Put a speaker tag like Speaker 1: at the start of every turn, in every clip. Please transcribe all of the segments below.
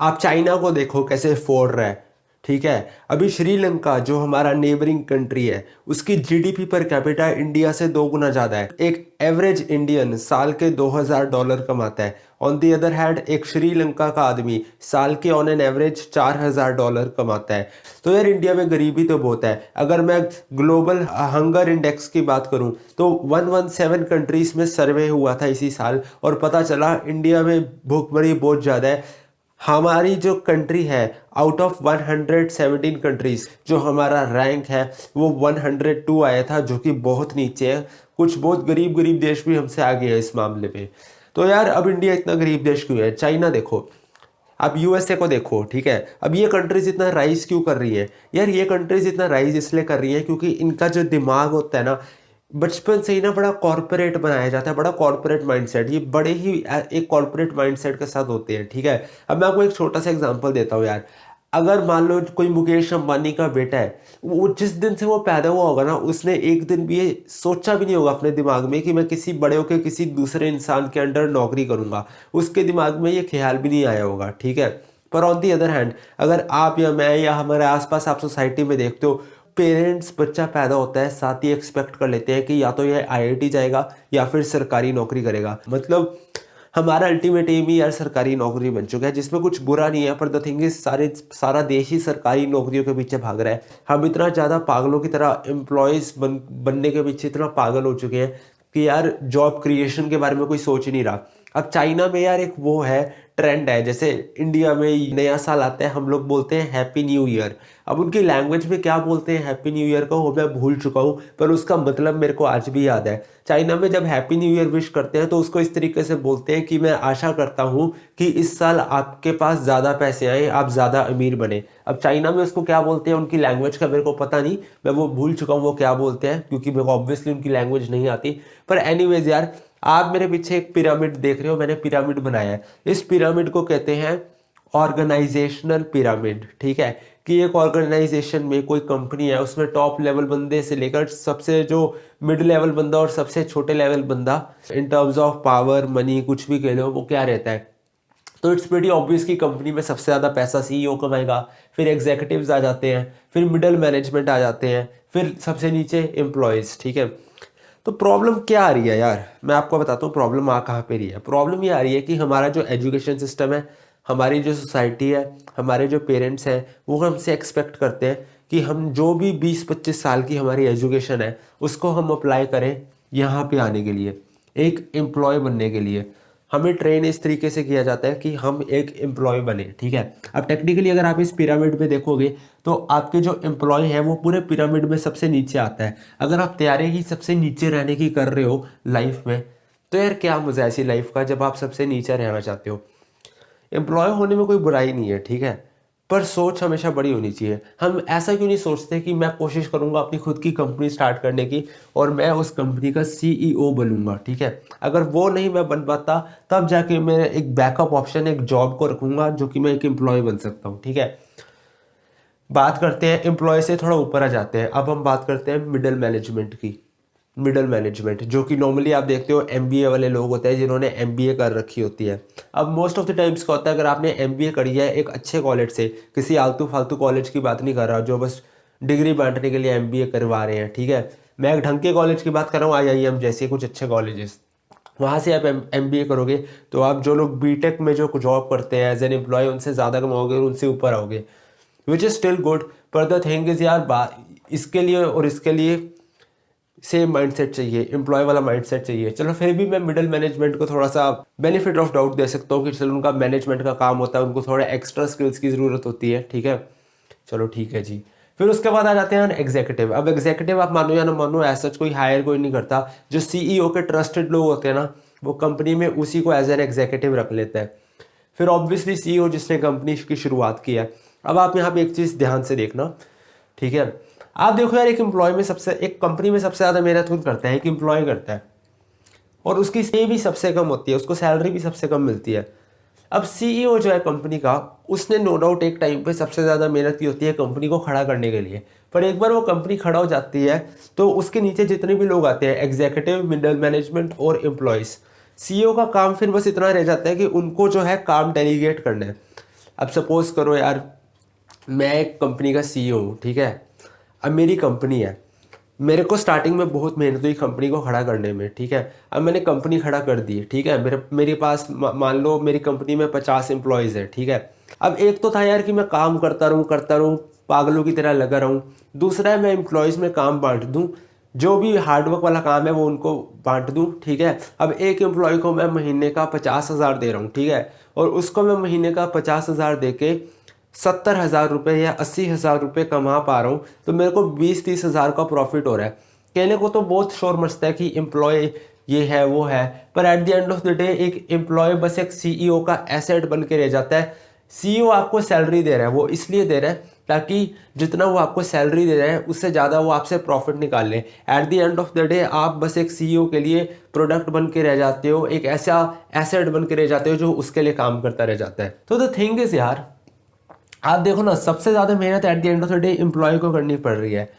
Speaker 1: आप चाइना को देखो कैसे फोड़ रहा है, ठीक है। अभी श्रीलंका जो हमारा नेबरिंग कंट्री है, उसकी जीडीपी पर कैपिटा इंडिया से 2 गुना ज़्यादा है। एक एवरेज इंडियन साल के $2000 कमाता है। ऑन दी अदर हैंड एक श्रीलंका का आदमी साल के ऑन एन एवरेज $4000 कमाता है। तो यार इंडिया में गरीबी तो बहुत है। अगर मैं ग्लोबल हंगर इंडेक्स की बात करूं तो 117 कंट्रीज में सर्वे हुआ था इसी साल, और पता चला इंडिया में भूखमरी बहुत ज़्यादा है। हमारी जो कंट्री है, आउट ऑफ 117 कंट्रीज जो हमारा रैंक है वो 102 आया था, जो कि बहुत नीचे है। कुछ बहुत गरीब गरीब देश भी हमसे आगे है इस मामले में। तो यार अब इंडिया इतना गरीब देश क्यों है? चाइना देखो, अब यूएसए को देखो, ठीक है। अब ये कंट्रीज इतना राइज क्यों कर रही है? यार ये कंट्रीज इतना राइज इसलिए कर रही है क्योंकि इनका जो दिमाग होता है ना, बचपन से ही ना बड़ा कॉर्पोरेट बनाया जाता है, बड़ा कॉर्पोरेट माइंडसेट। ये बड़े ही एक कॉर्पोरेट माइंडसेट के साथ होते हैं, ठीक है। अब मैं आपको एक छोटा सा एग्जांपल देता हूँ यार। अगर मान लो कोई मुकेश अंबानी का बेटा है, वो जिस दिन से वो पैदा हुआ होगा ना, उसने एक दिन भी ये सोचा भी नहीं होगा अपने दिमाग में कि मैं किसी बड़े होकर किसी दूसरे इंसान के अंडर नौकरी करूंगा। उसके दिमाग में ये ख्याल भी नहीं आया होगा, ठीक है। पर ऑन दी अदर हैंड अगर आप या मैं या हमारे आसपास आप सोसाइटी में देखते हो, पेरेंट्स बच्चा पैदा होता है साथ ही एक्सपेक्ट कर लेते हैं कि या तो ये आईआईटी जाएगा या फिर सरकारी नौकरी करेगा। मतलब हमारा अल्टीमेट एम ही यार सरकारी नौकरी बन चुका है, जिसमें कुछ बुरा नहीं है। पर द थिंग इज सारा देश ही सरकारी नौकरियों के पीछे भाग रहा है। हम इतना ज़्यादा पागलों की तरह एम्प्लॉयज़ बनने के पीछे इतना पागल हो चुके हैं कि यार जॉब क्रिएशन के बारे में कोई सोच ही नहीं रहा। अब चाइना में यार एक वो है, ट्रेंड है, जैसे इंडिया में नया साल आता है हम लोग बोलते हैं हैप्पी न्यू ईयर। अब उनकी लैंग्वेज में क्या बोलते हैं हैप्पी न्यू ईयर को, वो मैं भूल चुका हूँ, पर उसका मतलब मेरे को आज भी याद है। चाइना में जब हैप्पी न्यू ईयर विश करते हैं तो उसको इस तरीके से बोलते हैं कि मैं आशा करता हूँ कि इस साल आपके पास ज़्यादा पैसे आए, आप ज़्यादा अमीर बने। अब चाइना में उसको क्या बोलते हैं, उनकी लैंग्वेज का मेरे को पता नहीं, मैं वो भूल चुका हूँ वो क्या बोलते हैं, क्योंकि मेरे को ऑब्वियसली उनकी लैंग्वेज नहीं आती। पर एनीवेज यार, आप मेरे पीछे एक पिरामिड देख रहे हो, मैंने पिरामिड बनाया है। इस पिरामिड को कहते हैं ऑर्गेनाइजेशनल पिरामिड, ठीक है। कि एक ऑर्गेनाइजेशन में कोई कंपनी है, उसमें टॉप लेवल बंदे से लेकर सबसे जो मिड लेवल बंदा और सबसे छोटे लेवल बंदा, in terms of power money कुछ भी कह लो, वो क्या रहता है। तो इट्स वेरी ऑब्वियस कि कंपनी में सबसे ज़्यादा पैसा सीईओ कमाएगा, फिर एग्जीक्यूटिव्स आ जाते हैं, फिर मिडल मैनेजमेंट आ जाते हैं, फिर सबसे नीचे एम्प्लॉयज़, ठीक है। तो प्रॉब्लम क्या आ रही है यार, मैं आपको बताता हूँ प्रॉब्लम आ कहाँ पे रही है। प्रॉब्लम ये आ रही है कि हमारा जो एजुकेशन सिस्टम है, हमारी जो सोसाइटी है, हमारे जो पेरेंट्स हैं, वो हमसे एक्सपेक्ट करते हैं कि हम जो भी 20-25 साल की हमारी एजुकेशन है उसको हम अप्लाई करें यहाँ पे आने के लिए, एक एम्प्लॉय बनने के लिए। हमें ट्रेन इस तरीके से किया जाता है कि हम एक एम्प्लॉय बने, ठीक है। अब टेक्निकली अगर आप इस पिरामिड में देखोगे तो आपके जो एम्प्लॉय है वो पूरे पिरामिड में सबसे नीचे आता है। अगर आप तैयारी ही सबसे नीचे रहने की कर रहे हो लाइफ में, तो यार क्या मजा है ऐसी लाइफ का जब आप सबसे नीचे रहना चाहते हो। एम्प्लॉय होने में कोई बुराई नहीं है, ठीक है, पर सोच हमेशा बड़ी होनी चाहिए। हम ऐसा क्यों नहीं सोचते कि मैं कोशिश करूंगा अपनी खुद की कंपनी स्टार्ट करने की और मैं उस कंपनी का सीईओ बनूंगा, ठीक है। अगर वो नहीं मैं बन पाता, तब जाके मैं एक बैकअप ऑप्शन, एक जॉब को रखूंगा जो कि मैं एक एम्प्लॉय बन सकता हूँ, ठीक है। बात करते हैं एम्प्लॉय से थोड़ा ऊपर आ जाते हैं। अब हम बात करते हैं मिडिल मैनेजमेंट की। मिडिल मैनेजमेंट जो कि नॉर्मली आप देखते हो एमबीए वाले लोग होते हैं, जिन्होंने एमबीए कर रखी होती है। अब मोस्ट ऑफ द टाइम्स क्या होता है, अगर आपने एमबीए करी है एक अच्छे कॉलेज से, किसी आलतू फालतू कॉलेज की बात नहीं कर रहा जो बस डिग्री बांटने के लिए एमबीए करवा रहे हैं, ठीक है। मैं एक ढंग के कॉलेज की बात कर रहा हूँ, आईआईएम जैसे कुछ अच्छे कॉलेजेस। वहाँ से आप एमबीए करोगे तो आप जो लोग बीटेक में जो जॉब करते हैं एज एन एम्प्लॉय, उनसे ज़्यादा कमाओगे और उनसे ऊपर आओगे, विच इज़ स्टिल गुड। पर द थिंग इज़ यार, इसके लिए और इसके लिए सेम माइंडसेट चाहिए, एम्प्लॉय वाला माइंडसेट चाहिए। चलो फिर भी मैं मिडिल मैनेजमेंट को थोड़ा सा बेनिफिट ऑफ डाउट दे सकता हूँ कि चलो उनका मैनेजमेंट का काम होता है, उनको थोड़ा एक्स्ट्रा स्किल्स की ज़रूरत होती है, ठीक है। चलो ठीक है जी। फिर उसके बाद आ जाते हैं एग्जीक्यूटिव। अब एग्जीक्यूटिव आप मानो या ना मानो, ऐसा कोई हायर कोई नहीं करता। जो सीईओ के ट्रस्टेड लोग होते हैं ना, वो कंपनी में उसी को एज एन एग्जीक्यूटिव रख लेते हैं। फिर ऑब्वियसली सीईओ जिसने कंपनी की शुरुआत की है। अब आप यहाँ पे एक चीज़ ध्यान से देखना, ठीक है। आप देखो यार, एक कंपनी में सबसे ज़्यादा मेहनत खुद करता है, एक एम्प्लॉय करता है, और उसकी पे भी सबसे कम होती है, उसको सैलरी भी सबसे कम मिलती है। अब सीईओ जो है कंपनी का, उसने नो डाउट एक टाइम पे सबसे ज़्यादा मेहनत की होती है कंपनी को खड़ा करने के लिए। पर एक बार वो कंपनी खड़ा हो जाती है तो उसके नीचे जितने भी लोग आते हैं, एग्जीक्यूटिव, मिडिल मैनेजमेंट और एम्प्लॉयज़, सीईओ का काम फिर बस इतना रह जाता है कि उनको जो है काम डेलीगेट करना है। अब सपोज करो यार मैं एक कंपनी का सीईओ हूँ, ठीक है। अब मेरी कंपनी है, मेरे को स्टार्टिंग में बहुत मेहनत हुई कंपनी को खड़ा करने में, ठीक है। अब मैंने कंपनी खड़ा कर दी, ठीक है। मेरे पास मान लो मेरी कंपनी में 50 एम्प्लॉयज़ है, ठीक है। अब एक तो था यार कि मैं काम करता रहूँ पागलों की तरह लगा रहूँ। दूसरा है मैं एम्प्लॉयज़ में काम बांट दूँ, जो भी हार्डवर्क वाला काम है वो उनको बांट दूँ, ठीक है। अब एक एम्प्लॉय को मैं महीने का 50,000 दे रहा हूँ, ठीक है। और उसको मैं महीने का 50,000 दे के 70,000 रुपये या 80,000 रुपये कमा पा रहा हूँ, तो मेरे को 20-30 हज़ार का प्रॉफिट हो रहा है। कहने को तो बहुत शोर मचता है कि एम्प्लॉय ये है वो है, पर eight the end of the day एक एम्प्लॉय बस एक सीईओ का एसेट बन के रह जाता है। सीईओ आपको सैलरी दे रहा है, वो इसलिए दे रहा है ताकि जितना वो आपको सैलरी दे रहा है उससे ज़्यादा वो आपसे प्रॉफिट निकाल ले। Eight the end of the day आप बस एक सीईओ के लिए प्रोडक्ट बन के रह जाते हो, एक ऐसा एसेट बन के रह जाते हो जो उसके लिए काम करता रह जाता है। तो द थिंग इज यार, आप देखो ना, सबसे ज़्यादा मेहनत at the end of the day employee को करनी पड़ रही है।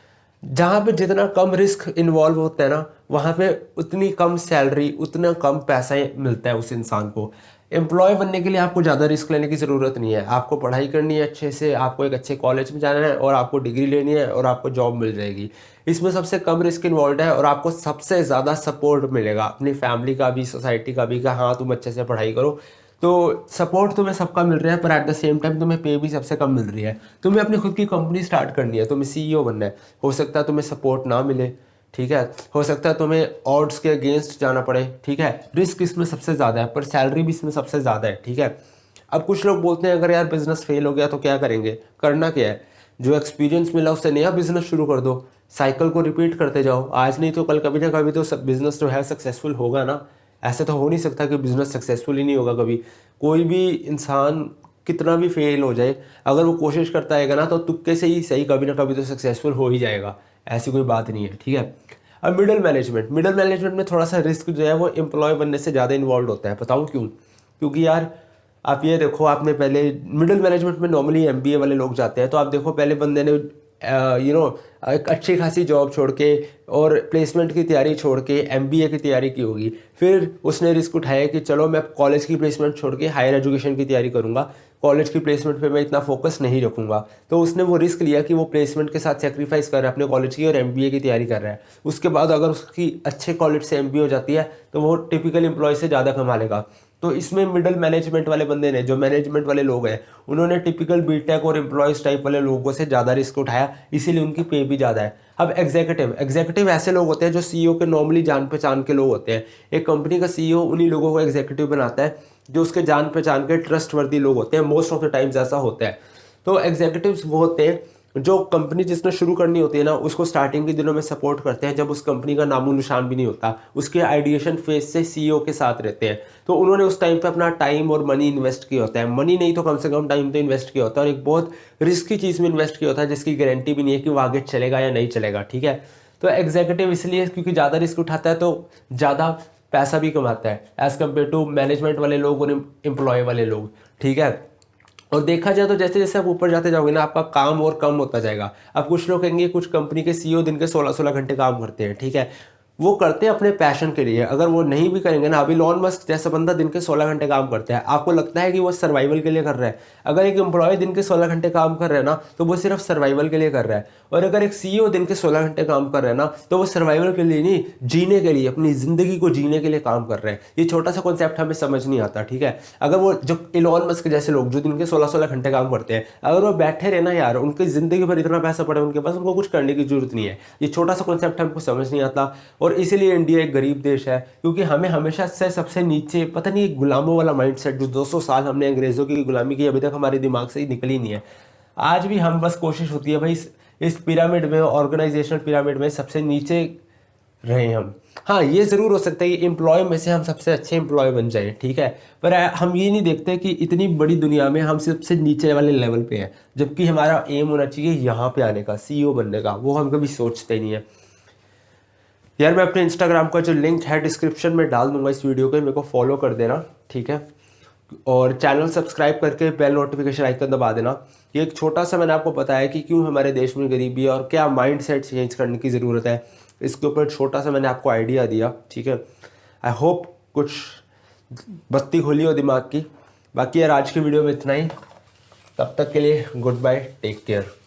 Speaker 1: जहाँ पे जितना कम रिस्क इन्वॉल्व होता है ना, वहाँ पे उतनी कम सैलरी, उतना कम पैसा मिलता है उस इंसान को। एम्प्लॉय बनने के लिए आपको ज़्यादा रिस्क लेने की ज़रूरत नहीं है। आपको पढ़ाई करनी है अच्छे से, आपको एक अच्छे कॉलेज में जाना है और आपको डिग्री लेनी है और आपको जॉब मिल जाएगी। इसमें सबसे कम रिस्क इन्वॉल्व है और आपको सबसे ज़्यादा सपोर्ट मिलेगा अपनी फैमिली का भी, सोसाइटी का भी, कि हाँ तुम अच्छे से पढ़ाई करो। तो सपोर्ट तुम्हें सबका मिल रहा है, पर एट द सेम टाइम तुम्हें पे भी सबसे कम मिल रही है। तुम्हें अपनी खुद की कंपनी स्टार्ट करनी है, तुम्हें सीईओ बनना है, हो सकता है तुम्हें सपोर्ट ना मिले, ठीक है। हो सकता है तुम्हें ऑड्स के अगेंस्ट जाना पड़े, ठीक है। रिस्क इसमें सबसे ज़्यादा है, पर सैलरी भी इसमें सबसे ज़्यादा है, ठीक है। अब कुछ लोग बोलते हैं अगर यार बिजनेस फेल हो गया तो क्या करेंगे? करना क्या है, जो एक्सपीरियंस मिला उससे नया बिजनेस शुरू कर दो, साइकिल को रिपीट करते जाओ। आज नहीं तो कल, कभी ना कभी तो सब बिजनेस जो है सक्सेसफुल होगा ना। ऐसे तो हो नहीं सकता कि बिजनेस सक्सेसफुल ही नहीं होगा कभी। कोई भी इंसान कितना भी फेल हो जाए, अगर वो कोशिश करता है ना तो तुक्के से ही सही कभी ना कभी तो सक्सेसफुल हो ही जाएगा। ऐसी कोई बात नहीं है, ठीक है। अब मिडिल मैनेजमेंट में थोड़ा सा रिस्क जो है वो एम्प्लॉय बनने से ज़्यादा इन्वॉल्व होता है। बताऊँ क्यों? क्योंकि यार आप ये देखो, आपने पहले मिडिल मैनेजमेंट में नॉर्मली एमबीए वाले लोग जाते हैं। तो आप देखो पहले बंदे ने एक अच्छी खासी जॉब छोड़ के और प्लेसमेंट की तैयारी छोड़ के एमबीए की तैयारी की होगी। फिर उसने रिस्क उठाया कि चलो मैं कॉलेज की प्लेसमेंट छोड़ के हायर एजुकेशन की तैयारी करूंगा, कॉलेज की प्लेसमेंट पे मैं इतना फोकस नहीं रखूंगा। तो उसने वो रिस्क लिया कि वो प्लेसमेंट के साथ सेक्रीफाइस कर रहा है अपने कॉलेज की और एमबीए की तैयारी कर रहा है। उसके बाद अगर उसकी अच्छे कॉलेज से एमबीए हो जाती है तो वो टिपिकल एम्प्लॉय से ज़्यादा कमा लेगा। तो इसमें मिडिल मैनेजमेंट वाले बंदे ने, जो मैनेजमेंट वाले लोग हैं, उन्होंने टिपिकल बीटेक और एम्प्लॉयज़ टाइप वाले लोगों से ज़्यादा रिस्क उठाया, इसीलिए उनकी पे भी ज़्यादा है। अब एग्जीक्यूटिव ऐसे लोग होते हैं जो सीईओ के नॉर्मली जान पहचान के लोग होते हैं। एक कंपनी का सीईओ उन्हीं लोगों को एग्जीक्यूटिव बनाता है जो उसके जान पहचान के ट्रस्टवर्दी लोग होते हैं। मोस्ट ऑफ द टाइम्स ऐसा होता है। तो एग्जीक्यूटिव्स वो होते हैं जो कंपनी जिसने शुरू करनी होती है ना, उसको स्टार्टिंग के दिनों में सपोर्ट करते हैं, जब उस कंपनी का नामो निशान भी नहीं होता, उसके आइडिएशन फेज से सीईओ के साथ रहते हैं। तो उन्होंने उस टाइम पे अपना टाइम और मनी इन्वेस्ट किया होता है। मनी नहीं तो कम से कम टाइम तो इन्वेस्ट किया होता है, और एक बहुत रिस्की चीज़ में इन्वेस्ट किया होता है जिसकी गारंटी भी नहीं है कि वो आगे चलेगा या नहीं चलेगा, ठीक है। तो एग्जीक्यूटिव इसलिए क्योंकि ज़्यादा रिस्क उठाता है तो ज़्यादा पैसा भी कमाता है एज़ कम्पेयर टू मैनेजमेंट वाले लोग और एम्प्लॉय वाले लोग, ठीक है। और देखा जाए तो जैसे जैसे आप ऊपर जाते जाओगे ना, आपका काम और कम होता जाएगा। अब कुछ लोग कहेंगे कुछ कंपनी के सीईओ दिन के 16-16 घंटे काम करते हैं, ठीक है। वो करते हैं अपने पैशन के लिए। अगर वो नहीं भी करेंगे ना, अभी इलॉन मस्क जैसा बंदा दिन के 16 घंटे काम करता है, आपको लगता है कि वो सर्वाइवल के लिए कर रहा है? अगर एक एम्प्लॉय दिन के 16 घंटे काम कर रहा है ना, तो वो सिर्फ सर्वाइवल के लिए कर रहा है। और अगर एक सीईओ दिन के 16 घंटे काम कर रहा है ना, तो वो सर्वाइवल के लिए नहीं, जीने के लिए, अपनी जिंदगी को जीने के लिए काम कर रहे हैं। ये छोटा सा कॉन्सेप्ट हमें समझ नहीं आता, ठीक है। अगर वो जो इलॉन मस्क जैसे लोग जो दिन के 16-16 घंटे काम करते हैं, अगर वो बैठे रहे ना यार, उनकी जिंदगी भर इतना पैसा पड़े उनके पास, उनको कुछ करने की जरूरत नहीं है। ये छोटा सा कॉन्सेप्ट हमको समझ नहीं आता, और इसीलिए इंडिया एक गरीब देश है, क्योंकि हमें हमेशा से सबसे नीचे, पता नहीं, गुलामों वाला माइंडसेट, जो 200 साल हमने अंग्रेजों की गुलामी की, अभी तक हमारे दिमाग से ही निकली नहीं है। आज भी हम बस कोशिश होती है भाई इस पिरामिड में, ऑर्गेनाइजेशनल पिरामिड में सबसे नीचे रहे हम। हाँ, ये ज़रूर हो सकता है कि एम्प्लॉय में से हम सबसे अच्छे एम्प्लॉय बन जाएं, ठीक है। पर हम ये नहीं देखते कि इतनी बड़ी दुनिया में हम सबसे नीचे वाले लेवल पे हैं, जबकि हमारा एम होना चाहिए यहाँ पे आने का, सीईओ बनने का। वो हम कभी सोचते नहीं है यार। मैं अपने इंस्टाग्राम का जो लिंक है डिस्क्रिप्शन में डाल दूंगा इस वीडियो के, मेरे को फॉलो कर देना, ठीक है। और चैनल सब्सक्राइब करके बेल नोटिफिकेशन आइकन दबा देना। ये एक छोटा सा मैंने आपको बताया कि क्यों हमारे देश में गरीबी है और क्या माइंडसेट चेंज करने की ज़रूरत है। इसके ऊपर छोटा सा मैंने आपको आइडिया दिया, ठीक है। आई होप कुछ बत्ती खोली हो दिमाग की। बाकी यार आज की वीडियो में इतना ही। तब तक के लिए गुड बाय, टेक केयर।